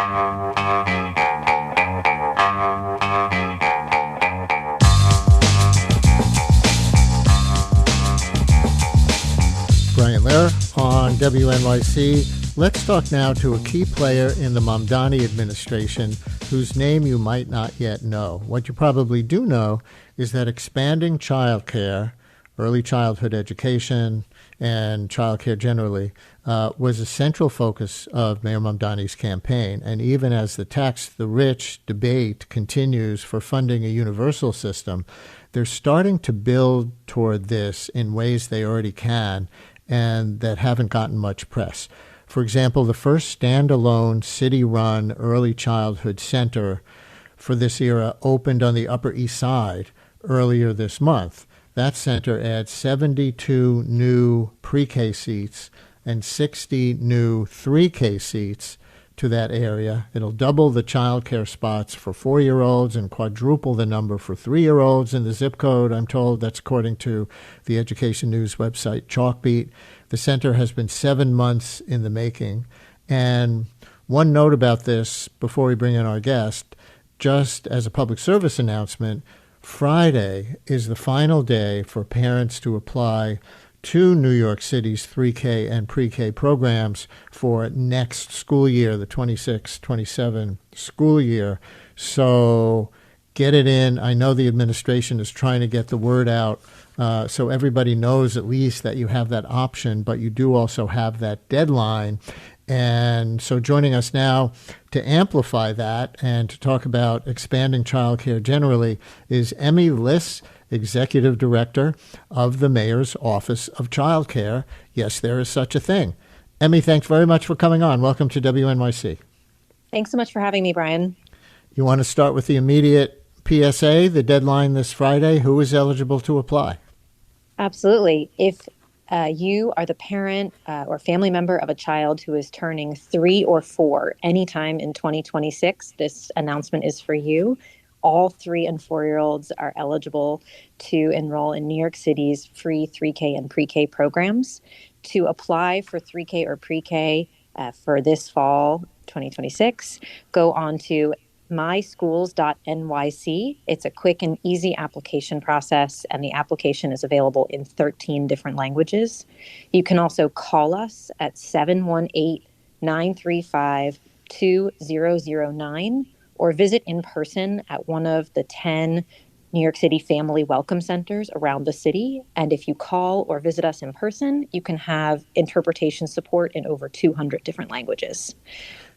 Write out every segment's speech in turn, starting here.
Brian Lehrer on WNYC. Let's talk now to a key player in the Mamdani administration whose name you might not yet know. What you probably do know is that expanding childcare, early childhood education, and childcare generally was a central focus of Mayor Mamdani's campaign. And even as the tax the rich debate continues for funding a universal system, they're starting to build toward this in ways they already can and that haven't gotten much press. For example, the first standalone city-run early childhood center for this era opened on the Upper East Side earlier this month. That center adds 72 new pre-K seats and 60 new 3K seats to that area. It'll double the child care spots for 4-year-olds and quadruple the number for 3-year-olds in the zip code, I'm told. That's according to the education news website Chalkbeat. The center has been 7 months in the making. And one note about this before we bring in our guest, just as a public service announcement, Friday is the final day for parents to apply to New York City's 3K and pre-K programs for next school year, the 26-27 school year. So get it in. I know the administration is trying to get the word out so everybody knows at least that you have that option, but you do also have that deadline. And so joining us now to amplify that and to talk about expanding childcare generally is Emmy Liss, Executive Director of the Mayor's Office of Childcare. Yes, there is such a thing. Emmy, thanks very much for coming on. Welcome to WNYC. Thanks so much for having me, Brian. You want to start with the immediate PSA, the deadline this Friday? Who is eligible to apply? Absolutely. If you are the parent or family member of a child who is turning 3 or 4 anytime in 2026, this announcement is for you. All 3 and 4-year-olds are eligible to enroll in New York City's free 3K and pre-K programs. To apply for 3K or pre-K for this fall 2026, go on to myschools.nyc. It's a quick and easy application process, and the application is available in 13 different languages. You can also call us at 718-935-2009 or visit in person at one of the 10 New York City Family Welcome Centers around the city. And if you call or visit us in person, you can have interpretation support in over 200 different languages.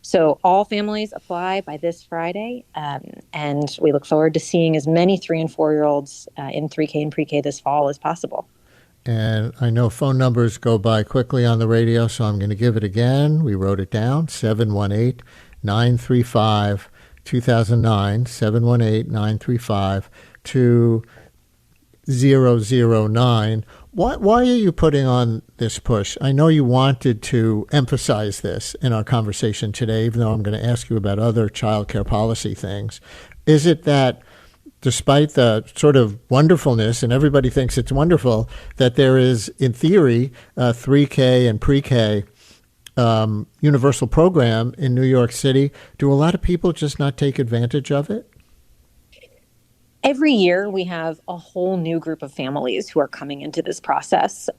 So all families apply by this Friday, and we look forward to seeing as many 3 and 4-year-olds in 3K and pre-K this fall as possible. And I know phone numbers go by quickly on the radio, so I'm going to give it again. We wrote it down, 718-935-2009, 718-935-2009. Why are you putting on this push? I know you wanted to emphasize this in our conversation today, even though I'm going to ask you about other child care policy things. Is it that despite the sort of wonderfulness, and everybody thinks it's wonderful, that there is, in theory, a 3K and pre-K universal program in New York City, do a lot of people just not take advantage of it? Every year, we have a whole new group of families who are coming into this process.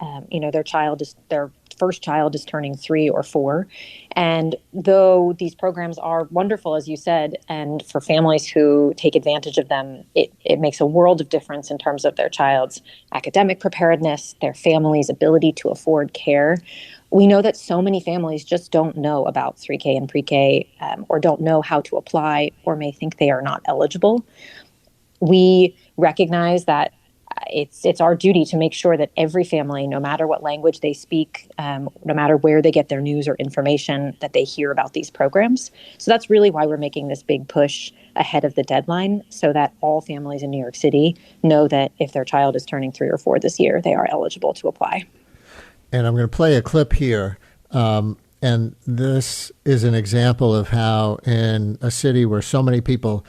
Their first child is turning 3 or 4. And though these programs are wonderful, as you said, and for families who take advantage of them, it makes a world of difference in terms of their child's academic preparedness, their family's ability to afford care. We know that so many families just don't know about 3K and pre-K or don't know how to apply or may think they are not eligible. We recognize that it's our duty to make sure that every family, no matter what language they speak, no matter where they get their news or information, that they hear about these programs. So that's really why we're making this big push ahead of the deadline, so that all families in New York City know that if their child is turning 3 or 4 this year, they are eligible to apply. And I'm going to play a clip here. And this is an example of how in a city where so many people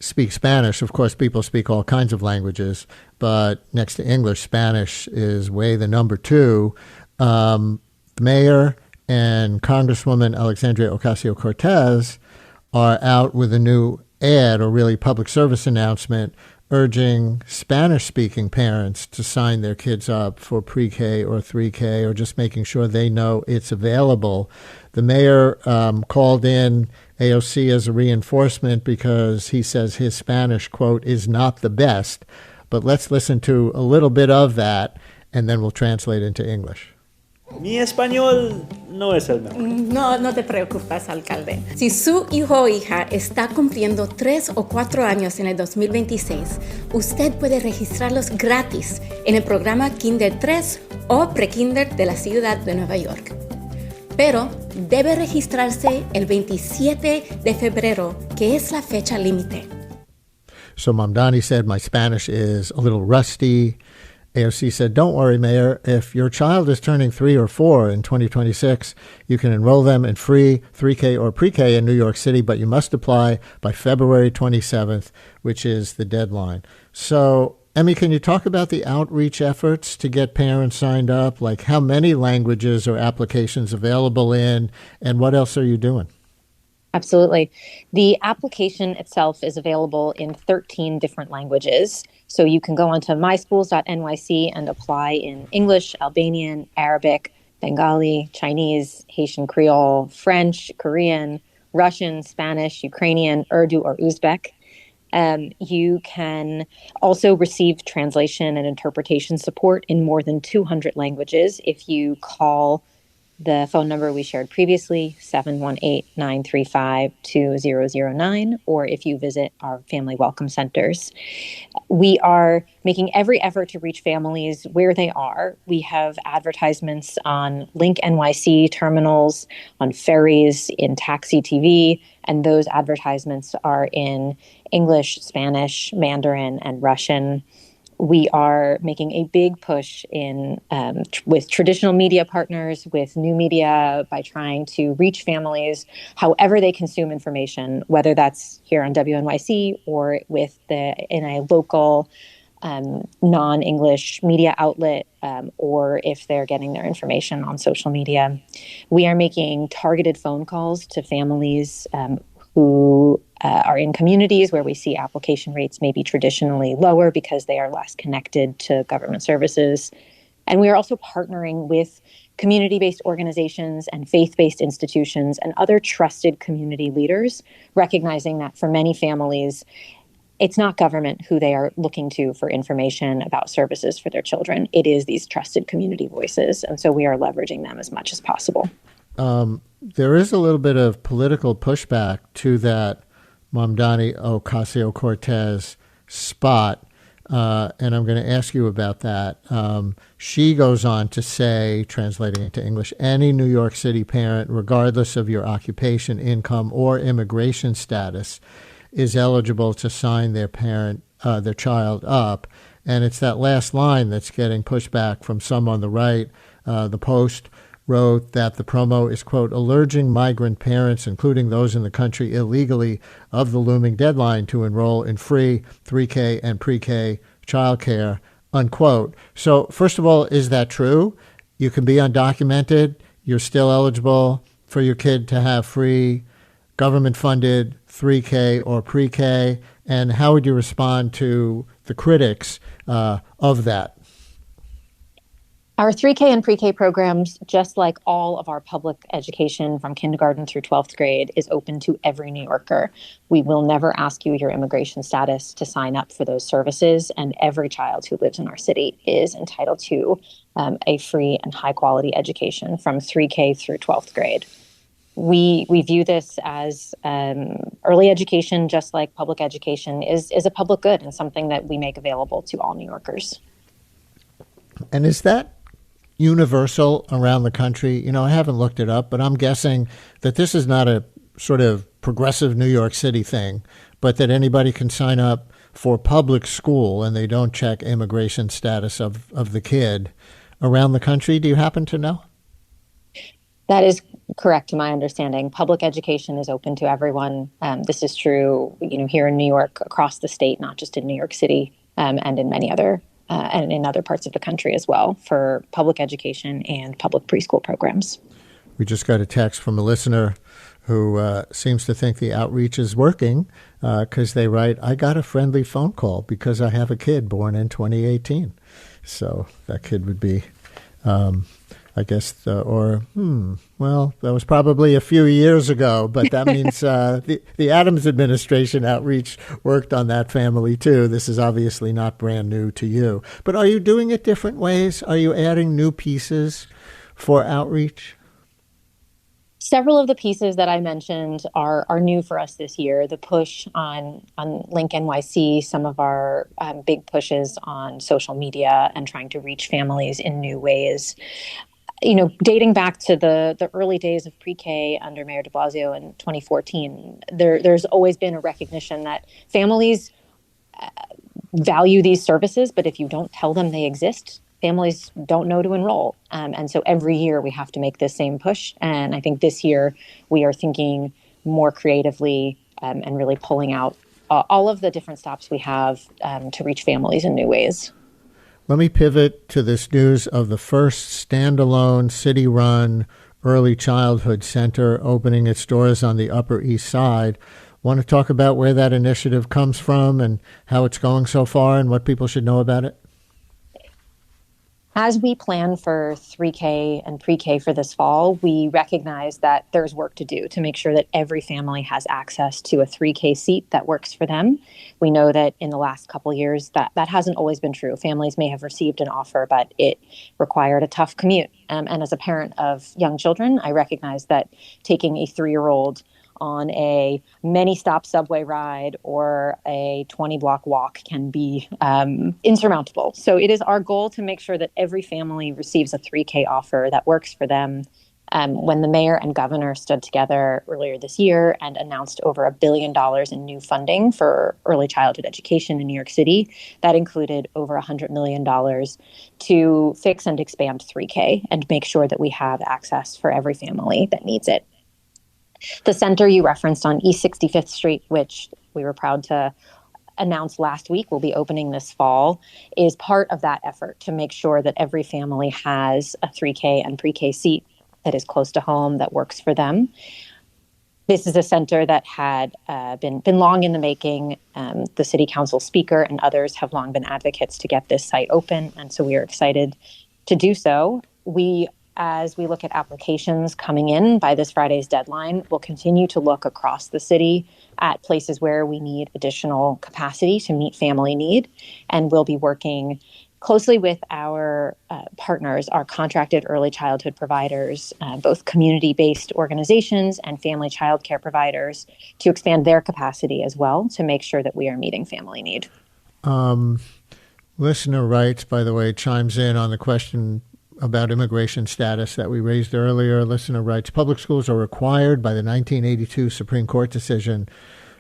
speak Spanish. Of course, people speak all kinds of languages, but next to English, Spanish is way the number 2. The mayor and Congresswoman Alexandria Ocasio-Cortez are out with a new ad, or really public service announcement, urging Spanish-speaking parents to sign their kids up for pre-K or 3K, or just making sure they know it's available. The mayor called in AOC as a reinforcement because he says his Spanish, quote, is not the best. But let's listen to a little bit of that, and then we'll translate into English. Mi español no es el mejor. No te preocupes, alcalde. Si su hijo o hija está cumpliendo 3 o 4 años en el 2026, usted puede registrarlos gratis en el programa Kinder 3 o Prekinder de la ciudad de Nueva York. Pero debe registrarse el 27 de febrero, que es la fecha límite. So Mamdani said, my Spanish is a little rusty. AOC said, don't worry, Mayor. If your child is turning 3 or 4 in 2026, you can enroll them in free 3K or pre-K in New York City, but you must apply by February 27th, which is the deadline. So, Emmy, can you talk about the outreach efforts to get parents signed up? Like, how many languages or applications available in, and what else are you doing? Absolutely. The application itself is available in 13 different languages. So you can go onto myschools.nyc and apply in English, Albanian, Arabic, Bengali, Chinese, Haitian Creole, French, Korean, Russian, Spanish, Ukrainian, Urdu, or Uzbek. You can also receive translation and interpretation support in more than 200 languages if you call the phone number we shared previously, 718-935-2009, or if you visit our family welcome centers. We are making every effort to reach families where they are. We have advertisements on Link NYC terminals, on ferries, in Taxi TV, and those advertisements are in English, Spanish, Mandarin, and Russian. We are making a big push in with traditional media partners, with new media, by trying to reach families however they consume information, whether that's here on WNYC or in a local non-English media outlet, or if they're getting their information on social media. We are making targeted phone calls to families who are in communities where we see application rates maybe traditionally lower because they are less connected to government services. And we are also partnering with community-based organizations and faith-based institutions and other trusted community leaders, recognizing that for many families, it's not government who they are looking to for information about services for their children. It is these trusted community voices. And so we are leveraging them as much as possible. There is a little bit of political pushback to that Mamdani Ocasio-Cortez spot, and I'm going to ask you about that. She goes on to say, translating it to English, any New York City parent, regardless of your occupation, income, or immigration status, is eligible to sign their child up. And it's that last line that's getting pushback from some on the right. The Post wrote that the promo is, quote, alerting migrant parents, including those in the country illegally, of the looming deadline to enroll in free 3K and pre-K childcare, unquote. So first of all, is that true? You can be undocumented. You're still eligible for your kid to have free government-funded 3K or pre-K. And how would you respond to the critics of that? Our 3K and pre-K programs, just like all of our public education from kindergarten through 12th grade, is open to every New Yorker. We will never ask you your immigration status to sign up for those services, and every child who lives in our city is entitled to a free and high-quality education from 3K through 12th grade. We view this as early education, just like public education, is a public good and something that we make available to all New Yorkers. And is that universal around the country? You know, I haven't looked it up, but I'm guessing that this is not a sort of progressive New York City thing, but that anybody can sign up for public school and they don't check immigration status of the kid around the country. Do you happen to know? That is correct to my understanding. Public education is open to everyone. This is true, here in New York, across the state, not just in New York City, and in many other and in other parts of the country as well, for public education and public preschool programs. We just got a text from a listener who seems to think the outreach is working because they write, I got a friendly phone call because I have a kid born in 2018. So that kid would be, I guess, well, that was probably a few years ago, but that means the Adams administration outreach worked on that family too. This is obviously not brand new to you. But are you doing it different ways? Are you adding new pieces for outreach? Several of the pieces that I mentioned are new for us this year. The push on Link NYC, some of our big pushes on social media and trying to reach families in new ways. Dating back to the early days of pre-K under Mayor de Blasio in 2014, there's always been a recognition that families value these services, but if you don't tell them they exist, families don't know to enroll. And so every year we have to make this same push. And I think this year we are thinking more creatively and really pulling out all of the different stops we have to reach families in new ways. Let me pivot to this news of the first standalone city-run early childhood center opening its doors on the Upper East Side. Want to talk about where that initiative comes from and how it's going so far and what people should know about it? As we plan for 3K and pre-K for this fall, we recognize that there's work to do to make sure that every family has access to a 3K seat that works for them. We know that in the last couple of years that hasn't always been true. Families may have received an offer, but it required a tough commute. And as a parent of young children, I recognize that taking a 3-year-old on a many-stop subway ride or a 20-block walk can be insurmountable. So it is our goal to make sure that every family receives a 3K offer that works for them. When the mayor and governor stood together earlier this year and announced over $1 billion in new funding for early childhood education in New York City, that included over $100 million to fix and expand 3K and make sure that we have access for every family that needs it. The center you referenced on East 65th Street, which we were proud to announce last week will be opening this fall, is part of that effort to make sure that every family has a 3K and pre-K seat that is close to home, that works for them. This is a center that had been long in the making. The city council speaker and others have long been advocates to get this site open, and so we are excited to do so. As we look at applications coming in by this Friday's deadline, we'll continue to look across the city at places where we need additional capacity to meet family need. And we'll be working closely with our partners, our contracted early childhood providers, both community-based organizations and family child care providers, to expand their capacity as well to make sure that we are meeting family need. Listener writes, by the way, chimes in on the question about immigration status that we raised earlier. Listener writes, public schools are required by the 1982 Supreme Court decision,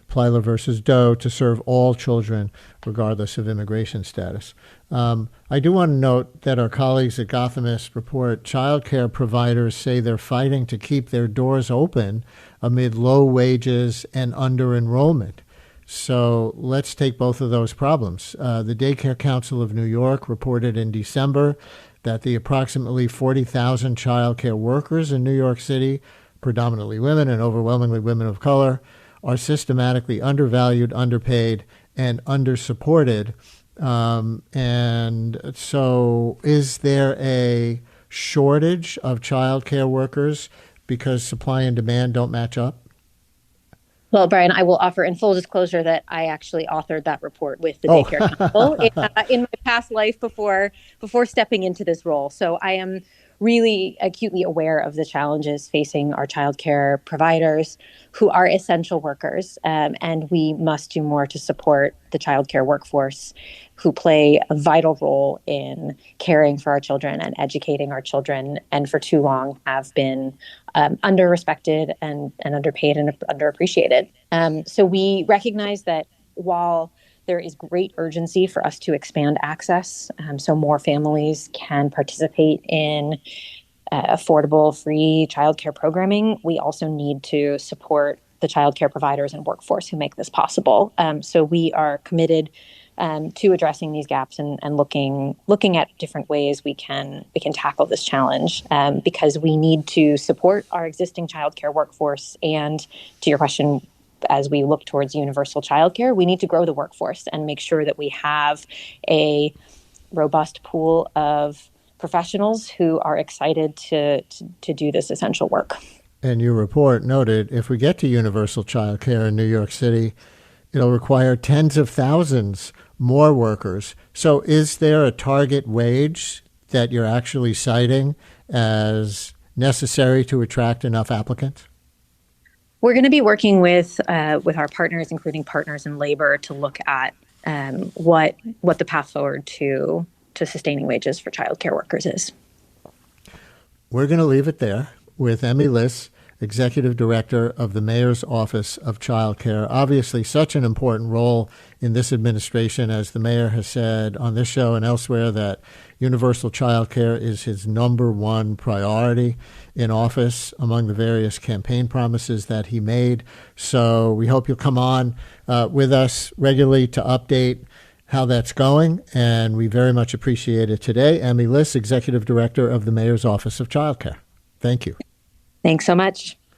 Plyler versus Doe, to serve all children regardless of immigration status. I do want to note that our colleagues at Gothamist report child care providers say they're fighting to keep their doors open amid low wages and under-enrollment. So let's take both of those problems. The Daycare Council of New York reported in December that the approximately 40,000 child care workers in New York City, predominantly women and overwhelmingly women of color, are systematically undervalued, underpaid, and undersupported. And so is there a shortage of child care workers because supply and demand don't match up? Well, Brian, I will offer in full disclosure that I actually authored that report with the Daycare Council in my past life before stepping into this role. So I am really acutely aware of the challenges facing our childcare providers who are essential workers. And we must do more to support the childcare workforce who play a vital role in caring for our children and educating our children, and for too long have been under-respected and underpaid and underappreciated. So we recognize that while there is great urgency for us to expand access so more families can participate in affordable, free childcare programming, we also need to support the child care providers and workforce who make this possible. So we are committed to addressing these gaps and looking at different ways we can tackle this challenge, because we need to support our existing childcare workforce. And to your question, as we look towards universal childcare, we need to grow the workforce and make sure that we have a robust pool of professionals who are excited to do this essential work. And your report noted if we get to universal childcare in New York City, it'll require tens of thousands more workers. So is there a target wage that you're actually citing as necessary to attract enough applicants? We're going to be working with our partners, including Partners in Labor, to look at what the path forward to sustaining wages for childcare workers is. We're going to leave it there with Emmy Liss, Executive Director of the Mayor's Office of Child Care. Obviously, such an important role in this administration, as the mayor has said on this show and elsewhere, that universal child care is his number one priority in office among the various campaign promises that he made. So we hope you'll come on with us regularly to update how that's going, and we very much appreciate it today. Emmy Liss, Executive Director of the Mayor's Office of Child Care. Thank you. Thanks so much.